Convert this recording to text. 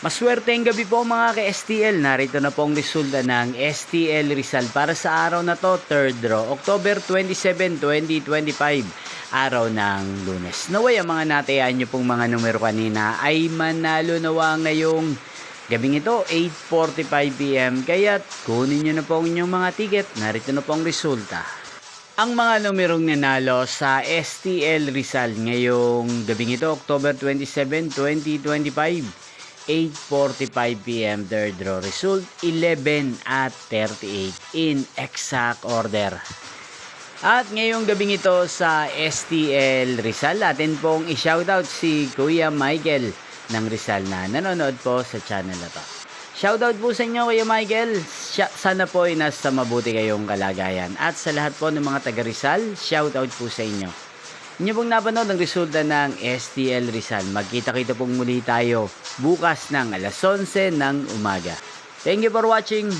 Maswerteng gabi po mga ka-STL. Narito na po ang resulta ng STL Rizal para sa araw na to, 3rd draw, October 27, 2025, araw ng Lunes. Naway ang mga natayaan nyo pong mga numero kanina ay manalo nawa ngayong gabing ito, 8:45 PM. Kaya't kunin nyo na po ang inyong mga ticket. Narito na po ang resulta. Ang mga numerong nanalo sa STL Rizal ngayong gabing ito, October 27, 2025, 8:45 PM, third draw. Result 11 at 38 in exact order. At ngayong gabing ito sa STL Rizal, atin pong i-shoutout si Kuya Michael ng Rizal na nanonood po sa channel na to. Shoutout po sa inyo, Kuya Michael. Sana po ay nasa mabuti kayong kalagayan. At sa lahat po ng mga taga Rizal, shoutout po sa inyo. Inyo pong napanood ang resulta ng STL Rizal. Magkita-kita pong muli tayo bukas ng alas 11 ng umaga. Thank you for watching.